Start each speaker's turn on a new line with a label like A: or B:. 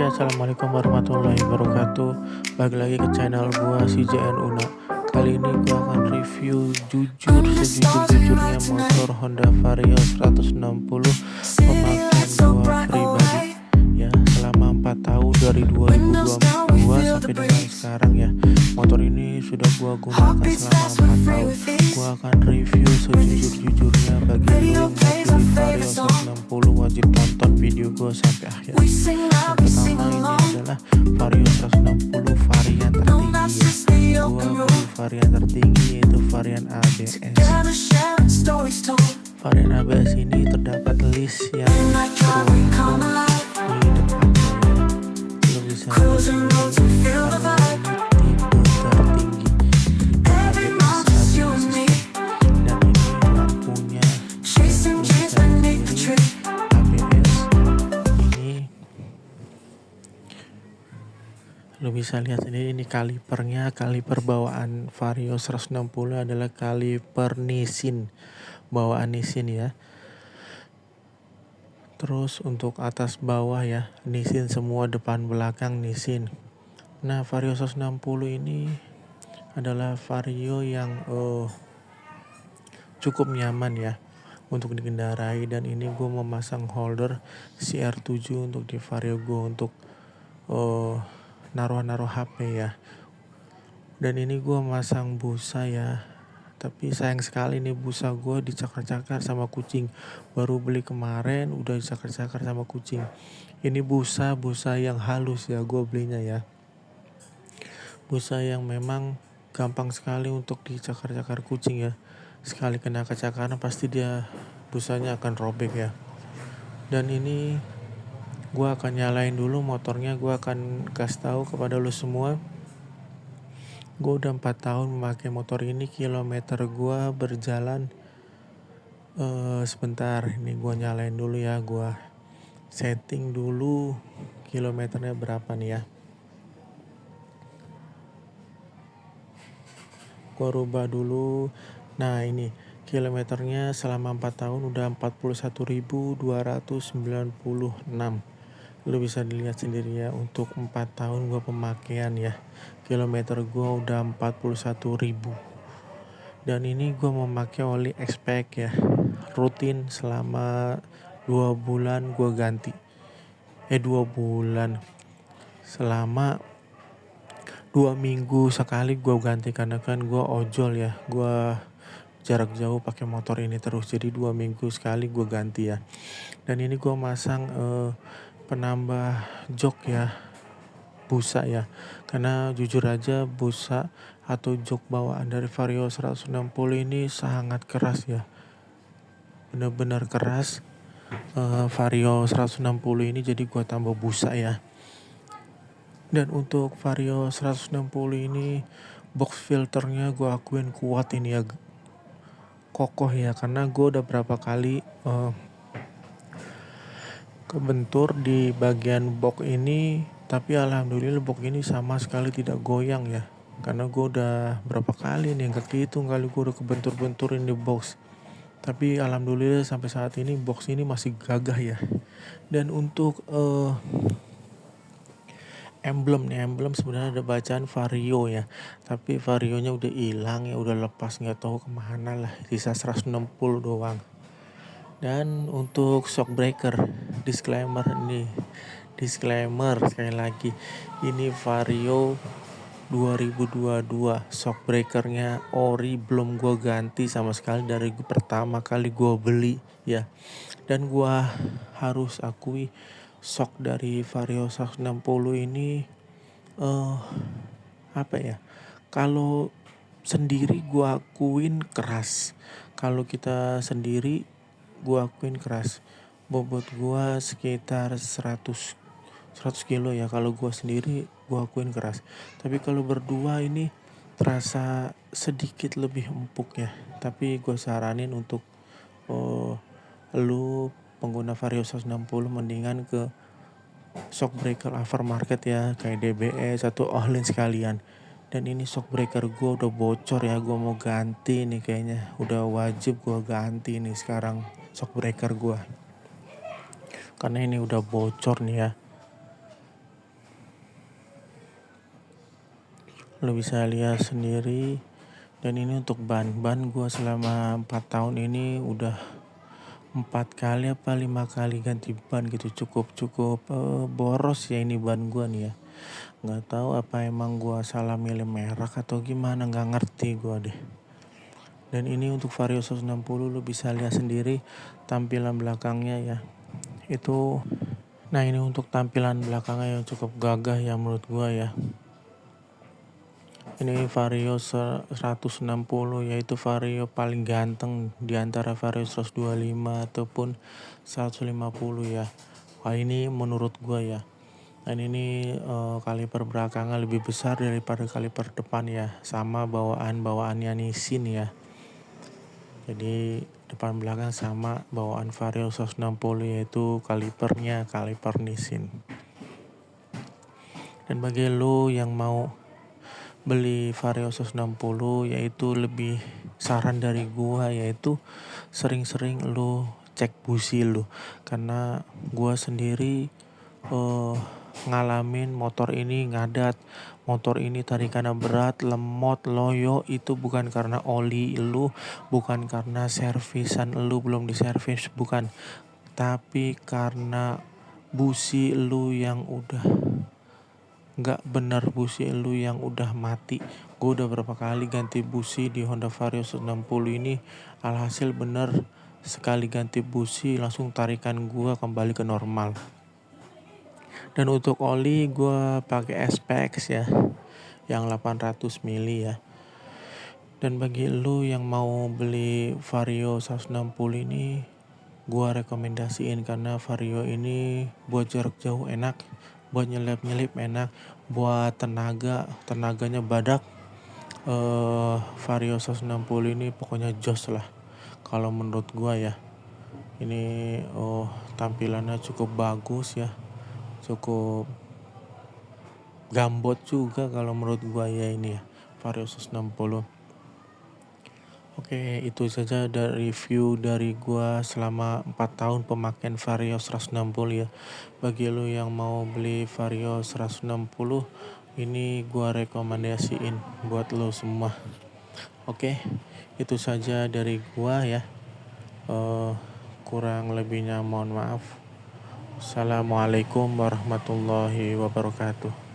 A: Oke, assalamualaikum warahmatullahi wabarakatuh. Balik lagi ke channel gua si JN Una. Kali ini gua akan review sejujur-jujurnya motor Honda Vario 160 pemakaian gua pribadi ya selama 4 tahun dari 2022 sampai dengan sekarang ya. Motor ini sudah gua gunakan selama 4 tahun. Gua akan review sejujur-jujurnya. Bagi lu yang mau beli Vario 160 wajib tonton video gua sampai akhir. Yang pertama ini adalah Vario 160 varian tertinggi ya. Gua beli varian tertinggi yaitu varian ABS. Varian ABS ini terdapat list yang beruntung di depannya ya. Lo bisa lihat ini kalau ini tipe tertinggi, tipe ABS system. Dan ini lampunya lo bisa sendiri ABS ini. Lo bisa lihat ini kalipernya, kaliper bawaan Vario 160 adalah kaliper Nissin, bawaan Nissin ya. Terus untuk atas bawah ya, Nissin semua, depan belakang Nissin. Nah, Vario 160 ini adalah Vario yang cukup nyaman ya untuk dikendarai, dan ini gue memasang holder CR7 untuk di Vario gue untuk naruh HP ya. Dan ini gue masang busa ya, tapi sayang sekali nih busa gue dicakar-cakar sama kucing. Baru beli kemarin udah dicakar-cakar sama kucing. Ini busa yang halus ya gue belinya ya, busa yang memang gampang sekali untuk dicakar-cakar kucing ya. Sekali kena kecakaran pasti dia busanya akan robek ya. Dan ini gua akan nyalain dulu motornya. Gua akan kasih tahu kepada lu semua, gua udah 4 tahun memakai motor ini. Kilometer gua berjalan sebentar. Ini gua nyalain dulu ya, gua setting dulu kilometernya berapa nih ya. Gua rubah dulu. Nah, ini kilometernya selama 4 tahun udah 41.296. Lu bisa dilihat sendiri ya, untuk 4 tahun gua pemakaian ya, kilometer gua udah 41.000. Dan ini gua memakai oli expect ya, rutin selama 2 bulan gua ganti. 2 bulan. Selama 2 minggu sekali gua ganti, karena kan gua ojol ya. Gua jarak jauh pakai motor ini terus, jadi 2 minggu sekali gua ganti ya. Dan ini gua masang penambah jok ya, busa ya. Karena jujur aja busa atau jok bawaan dari Vario 160 ini sangat keras ya, benar-benar keras. Vario 160 ini jadi gua tambah busa ya. Dan untuk Vario 160 ini box filternya gua akuin kuat ini ya, kokoh ya, karena gua udah berapa kali kebentur di bagian box ini, tapi alhamdulillah box ini sama sekali tidak goyang ya. Karena gue udah berapa kali nih, gak kehitung kali gue udah kebentur-benturin di box. Tapi alhamdulillah sampai saat ini box ini masih gagah ya. Dan untuk emblem sebenarnya ada bacaan Vario ya, tapi Varionya udah hilang ya, udah lepas, nggak tahu kemana lah, sisa 160 doang. Dan untuk shock breaker, disclaimer sekali lagi, ini Vario 2022, shock breakernya ori, belum gua ganti sama sekali dari pertama kali gua beli ya. Dan gua harus akui shock dari Vario 160 ini kalau sendiri gua akuin keras. Kalau kita sendiri gua akuin keras. Bobot gua sekitar 100 kilo ya. Kalau gua sendiri gua akuin keras. Tapi kalau berdua ini terasa sedikit lebih empuk ya. Tapi gua saranin untuk lu pengguna Vario 160 mendingan ke shock breaker aftermarket ya, kayak DBS atau Ohlin sekalian. Dan ini shock breaker gue udah bocor ya, gue mau ganti nih kayaknya, udah wajib gue ganti nih sekarang shock breaker gue, karena ini udah bocor nih ya. Lo bisa lihat sendiri. Dan ini untuk ban gua selama 4 tahun ini udah 4 kali apa 5 kali ganti ban gitu. Cukup boros ya ini ban gua nih ya. Nggak tahu apa emang gua salah milih merek atau gimana, nggak ngerti gua deh. Dan ini untuk Vario 160 lo bisa lihat sendiri tampilan belakangnya ya. Nah ini untuk tampilan belakangnya yang cukup gagah ya menurut gua ya. Ini Vario 160 yaitu Vario paling ganteng di antara Vario 125 ataupun 150 ya. Wah ini menurut gua ya. Dan ini kaliper belakangnya lebih besar daripada kaliper depan ya. Sama bawaannya Nissin ya. Jadi depan belakang sama bawaan Vario 160 yaitu kaliper Nissin. Dan bagi lo yang mau beli Vario 160 yaitu lebih saran dari gua yaitu sering-sering lo cek busi lo, karena gua sendiri ngalamin motor ini ngadat, motor ini tarikannya berat, lemot, loyo. Itu bukan karena oli lu, bukan karena servisan lu belum diservis, bukan, tapi karena busi lu yang udah nggak bener, busi lu yang udah mati. Gue udah berapa kali ganti busi di Honda Vario 160 ini, alhasil bener sekali ganti busi langsung tarikan gua kembali ke normal. Dan untuk oli gua pakai SPX ya, yang 800 mili ya. Dan bagi lu yang mau beli Vario 160 ini, gua rekomendasiin karena Vario ini buat jarak jauh enak, buat nyelip enak, buat tenaganya badak. Vario 160 ini pokoknya jos lah kalau menurut gua ya. Ini tampilannya cukup bagus ya, cukup gambot juga kalau menurut gua ya ini ya Vario 160. Oke, itu saja dari review dari gua selama 4 tahun pemakaian Vario 160 ya. Bagi lo yang mau beli Vario 160, ini gua rekomendasiin buat lo semua. Oke, itu saja dari gua ya. Kurang lebihnya mohon maaf. Assalamualaikum warahmatullahi wabarakatuh.